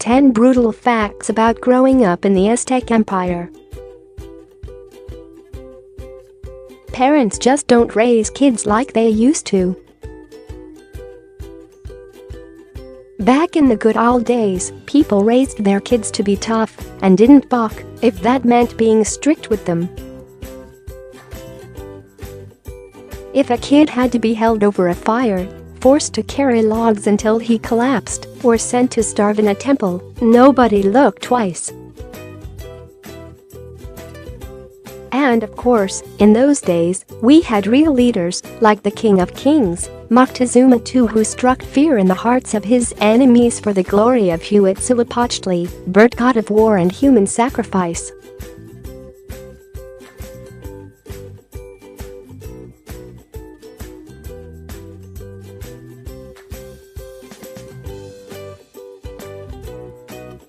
10 brutal facts about growing up in the Aztec Empire. Parents just don't raise kids like they used to. Back in the good old days, people raised their kids to be tough and didn't balk if that meant being strict with them. If a kid had to be held over a fire, forced to carry logs until he collapsed, or sent to starve in a temple, nobody looked twice. And of course, in those days, we had real leaders like the King of Kings, Moctezuma II, who struck fear in the hearts of his enemies for the glory of Huitzilopochtli, bird god of war and human sacrifice.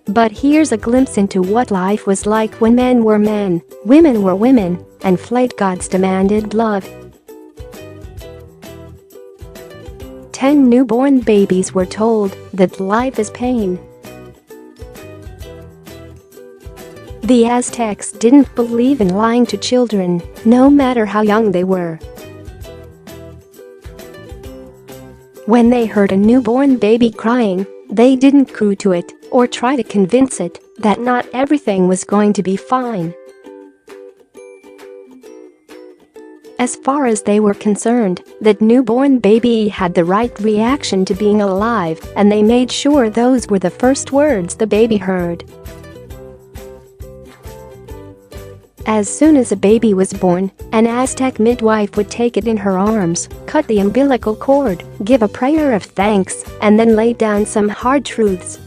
But here's a glimpse into what life was like when men were men, women were women, and flayed gods demanded blood. 10 newborn babies were told that life is pain. The Aztecs didn't believe in lying to children, no matter how young they were. When they heard a newborn baby crying, they didn't coo to it or try to convince it that not everything was going to be fine. As far as they were concerned, that newborn baby had the right reaction to being alive, and they made sure those were the first words the baby heard. As soon as a baby was born, an Aztec midwife would take it in her arms, cut the umbilical cord, give a prayer of thanks, and then lay down some hard truths.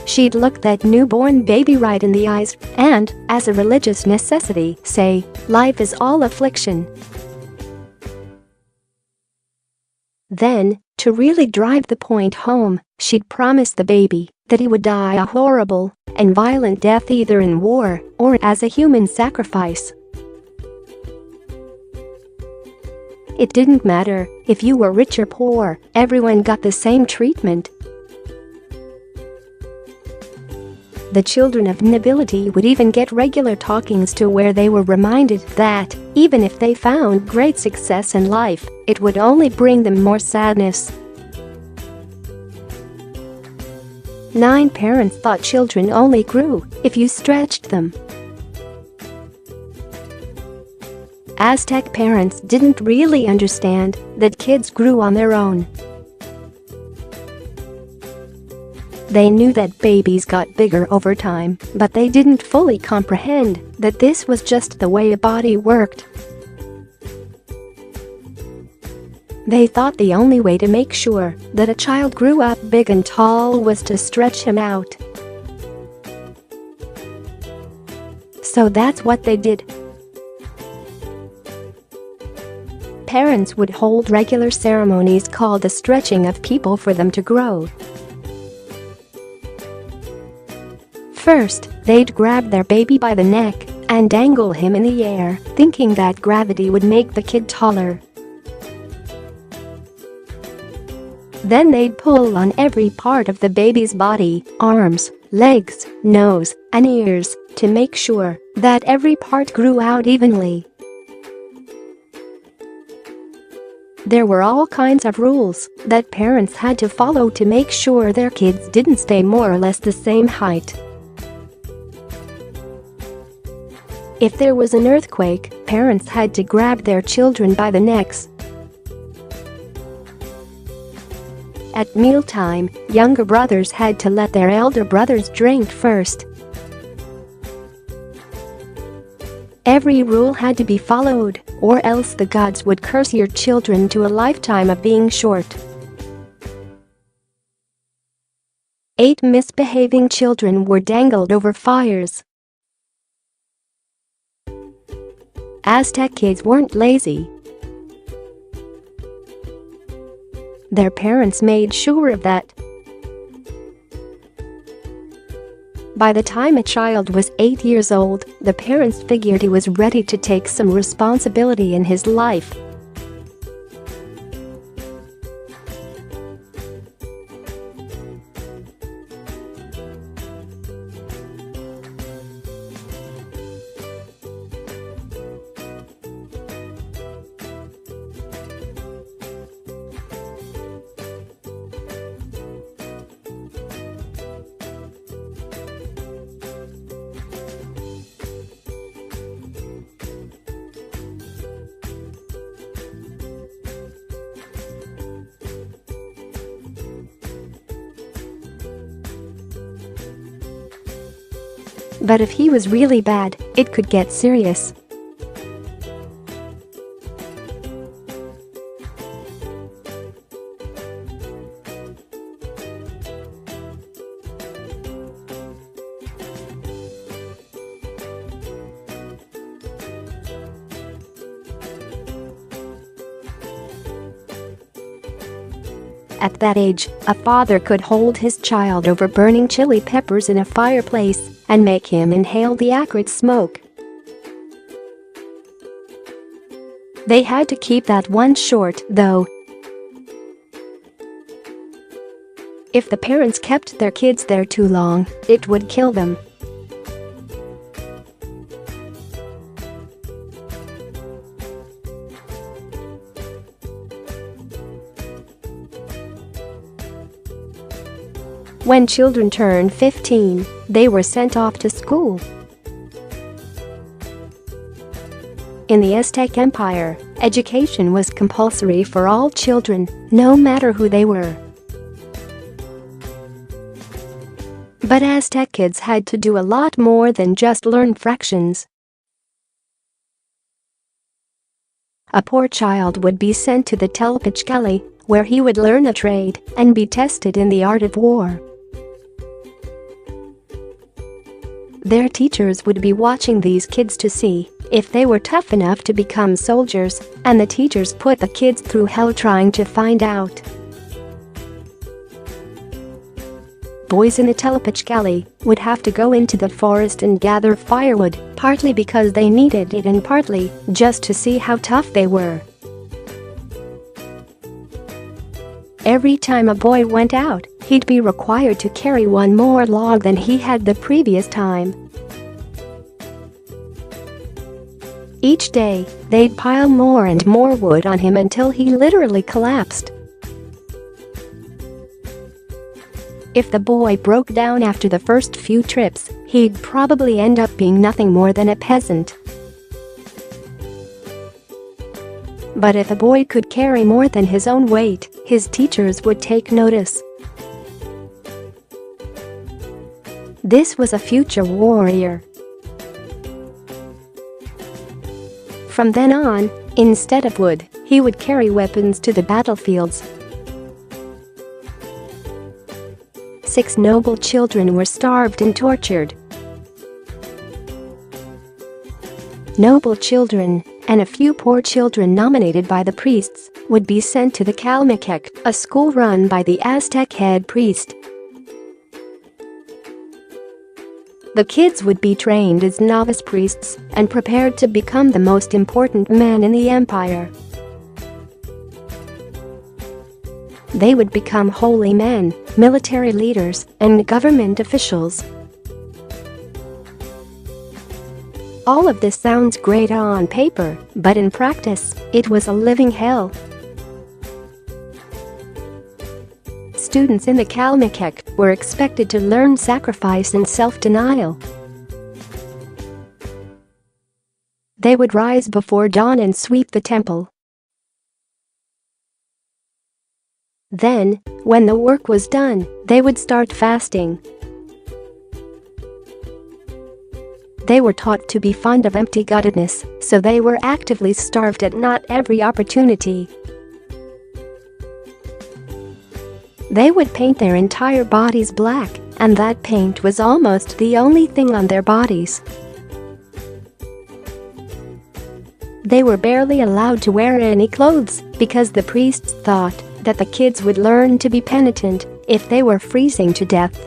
She'd look that newborn baby right in the eyes and, as a religious necessity, say, "Life is all affliction." Then, to really drive the point home, she'd promise the baby that he would die a horrible and violent death either in war or as a human sacrifice. It didn't matter if you were rich or poor, everyone got the same treatment. The children of nobility would even get regular talkings to where they were reminded that, even if they found great success in life, it would only bring them more sadness. 9 parents thought children only grew if you stretched them. Aztec parents didn't really understand that kids grew on their own. They knew that babies got bigger over time, but they didn't fully comprehend that this was just the way a body worked. They thought the only way to make sure that a child grew up big and tall was to stretch him out. So that's what they did. Parents would hold regular ceremonies called the stretching of people for them to grow. First, they'd grab their baby by the neck and dangle him in the air, thinking that gravity would make the kid taller. Then they'd pull on every part of the baby's body, arms, legs, nose, and ears, to make sure that every part grew out evenly. There were all kinds of rules that parents had to follow to make sure their kids didn't stay more or less the same height. If there was an earthquake, parents had to grab their children by the necks. At mealtime, younger brothers had to let their elder brothers drink first. Every rule had to be followed, or else the gods would curse your children to a lifetime of being short. 8 misbehaving children were dangled over fires. Aztec kids weren't lazy. Their parents made sure of that. By the time a child was 8 years old, the parents figured he was ready to take some responsibility in his life. But if he was really bad, it could get serious. At that age, a father could hold his child over burning chili peppers in a fireplace and make him inhale the acrid smoke. They had to keep that one short, though. If the parents kept their kids there too long, it would kill them. When children turned 15, they were sent off to school. In the Aztec Empire, education was compulsory for all children, no matter who they were. But Aztec kids had to do a lot more than just learn fractions. A poor child would be sent to the Huitzilopochtli, where he would learn a trade and be tested in the art of war. Their teachers would be watching these kids to see if they were tough enough to become soldiers, and the teachers put the kids through hell trying to find out. Boys in the Huitzilopochtli would have to go into the forest and gather firewood, partly because they needed it and partly just to see how tough they were. Every time a boy went out, he'd be required to carry one more log than he had the previous time. Each day, they'd pile more and more wood on him until he literally collapsed. If the boy broke down after the first few trips, he'd probably end up being nothing more than a peasant. But if a boy could carry more than his own weight, his teachers would take notice. This was a future warrior. From then on, instead of wood, he would carry weapons to the battlefields. 6 noble children were starved and tortured. Noble children and a few poor children nominated by the priests would be sent to the Calmekek, a school run by the Aztec head priest. The kids would be trained as novice priests and prepared to become the most important men in the empire. They would become holy men, military leaders, and government officials. All of this sounds great on paper, but in practice, it was a living hell. Students in the Calmekek were expected to learn sacrifice and self-denial. They would rise before dawn and sweep the temple. Then, when the work was done, they would start fasting. They were taught to be fond of empty-guttedness, so they were actively starved at not every opportunity. They would paint their entire bodies black, and that paint was almost the only thing on their bodies. They were barely allowed to wear any clothes because the priests thought that the kids would learn to be penitent if they were freezing to death.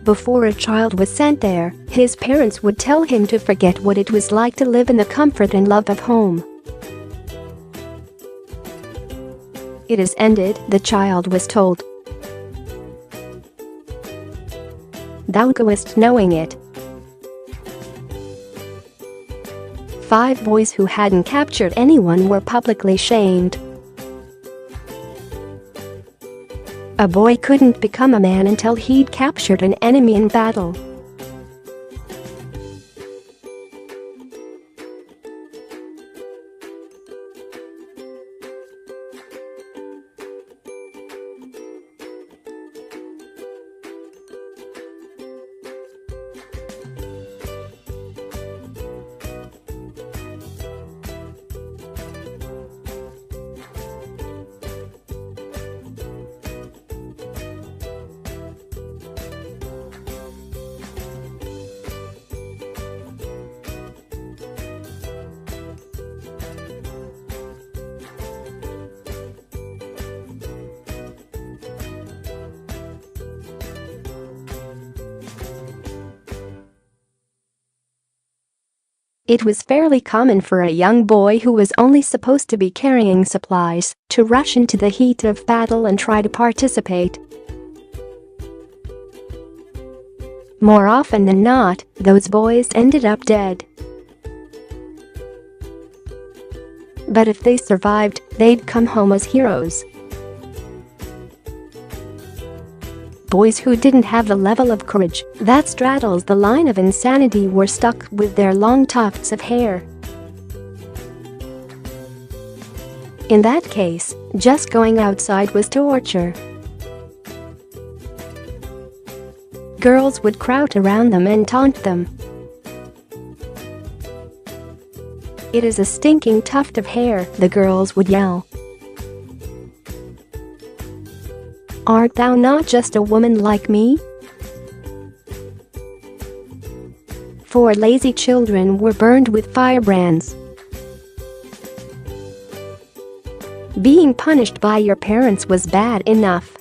Before a child was sent there, his parents would tell him to forget what it was like to live in the comfort and love of home. It is ended, the child was told. Thou goest knowing it. 5 boys who hadn't captured anyone were publicly shamed. A boy couldn't become a man until he'd captured an enemy in battle. It was fairly common for a young boy who was only supposed to be carrying supplies to rush into the heat of battle and try to participate. More often than not, those boys ended up dead. But if they survived, they'd come home as heroes. Boys who didn't have the level of courage that straddles the line of insanity were stuck with their long tufts of hair. In that case, just going outside was torture. Girls would crowd around them and taunt them. "It is a stinking tuft of hair," the girls would yell. "Art thou not just a woman like me?" 4 lazy children were burned with firebrands. Being punished by your parents was bad enough.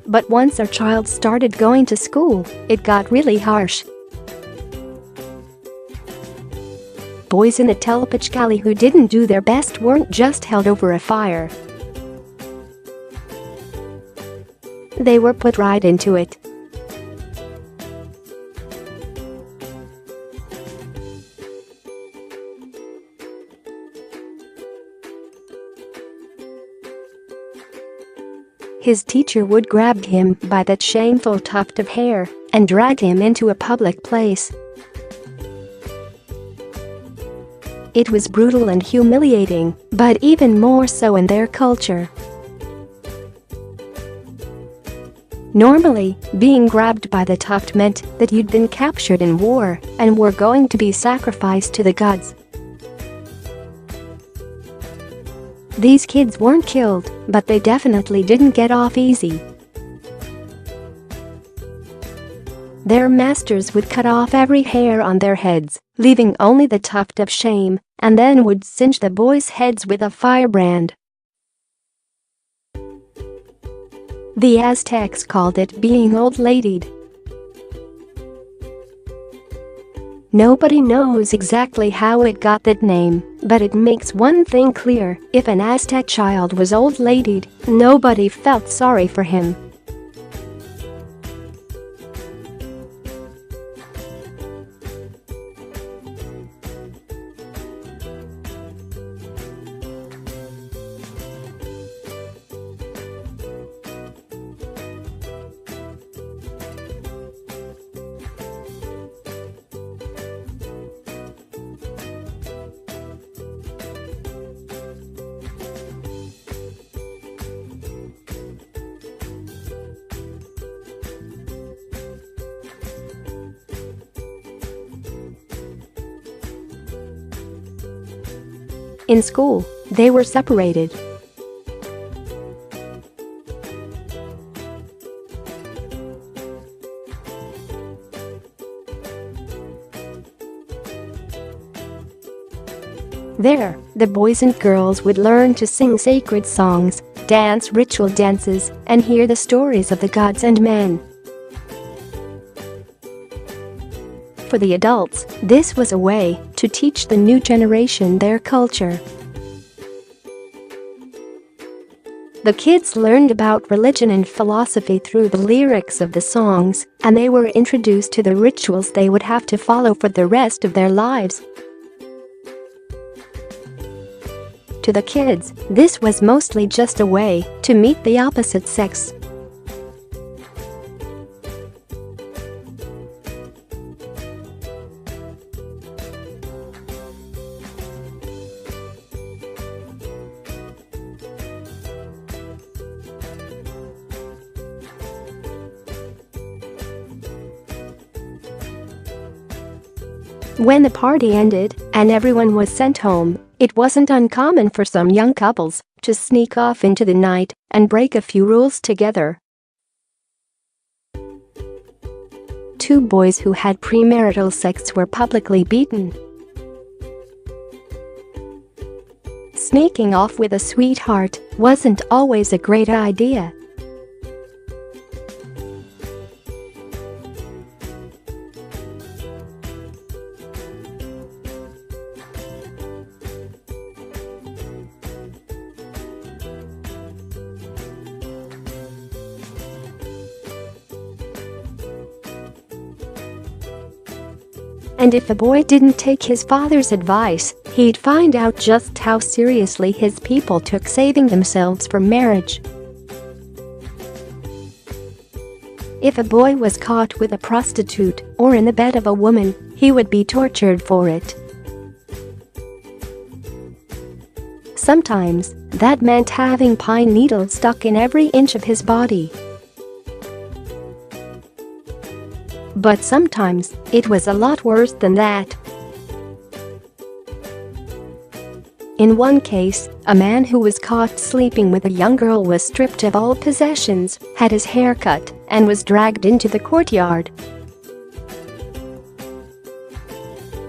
But once our child started going to school, it got really harsh. Boys in the Huitzilopochtli who didn't do their best weren't just held over a fire. They were put right into it. His teacher would grab him by that shameful tuft of hair and drag him into a public place. It was brutal and humiliating, but even more so in their culture. Normally, being grabbed by the tuft meant that you'd been captured in war and were going to be sacrificed to the gods. These kids weren't killed, but they definitely didn't get off easy. Their masters would cut off every hair on their heads, leaving only the tuft of shame, and then would singe the boys' heads with a firebrand. The Aztecs called it being old-ladied. Nobody knows exactly how it got that name, but it makes one thing clear: if an Aztec child was old-ladied, nobody felt sorry for him. In school, they were separated. There, the boys and girls would learn to sing sacred songs, dance ritual dances, and hear the stories of the gods and men. For the adults, this was a way to teach the new generation their culture. The kids learned about religion and philosophy through the lyrics of the songs, and they were introduced to the rituals they would have to follow for the rest of their lives. To the kids, this was mostly just a way to meet the opposite sex. When the party ended and everyone was sent home, it wasn't uncommon for some young couples to sneak off into the night and break a few rules together. 2 boys who had premarital sex were publicly beaten. Sneaking off with a sweetheart wasn't always a great idea. And if a boy didn't take his father's advice, he'd find out just how seriously his people took saving themselves for marriage. If a boy was caught with a prostitute or in the bed of a woman, he would be tortured for it. Sometimes, that meant having pine needles stuck in every inch of his body. But sometimes, it was a lot worse than that. In one case, a man who was caught sleeping with a young girl was stripped of all possessions, had his hair cut, and was dragged into the courtyard.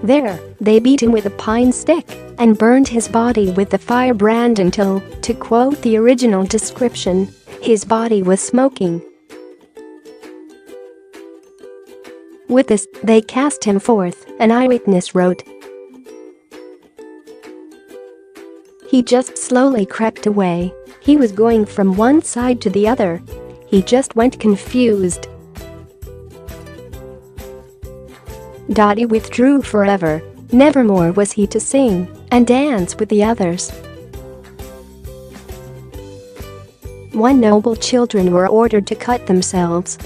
There, they beat him with a pine stick and burned his body with the firebrand until, to quote the original description, his body was smoking. With this, they cast him forth, an eyewitness wrote. He just slowly crept away. He was going from one side to the other. He just went confused. He withdrew forever. Nevermore was he to sing and dance with the others. 1 noble children were ordered to cut themselves.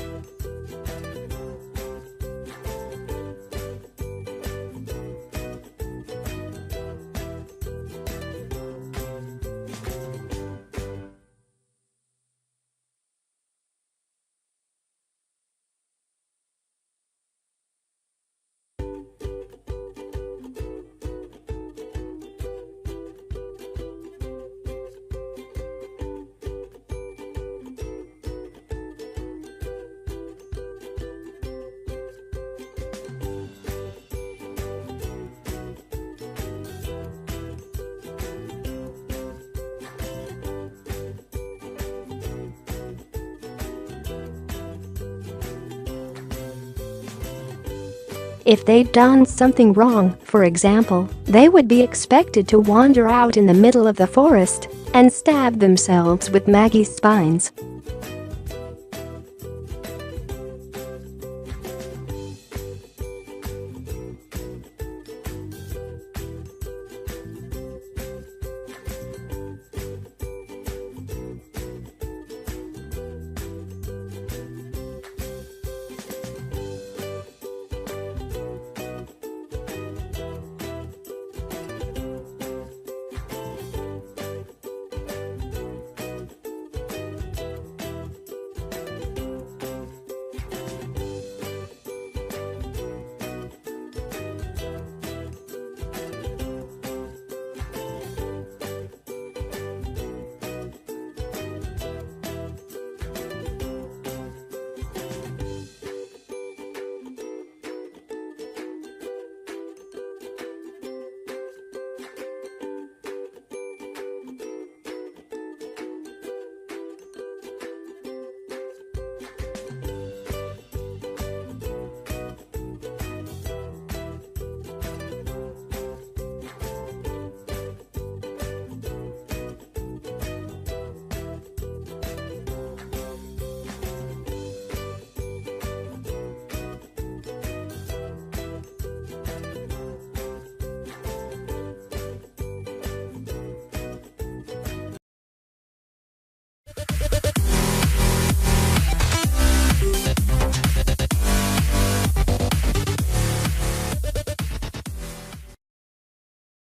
If they'd done something wrong, for example, they would be expected to wander out in the middle of the forest and stab themselves with Maggie's spines.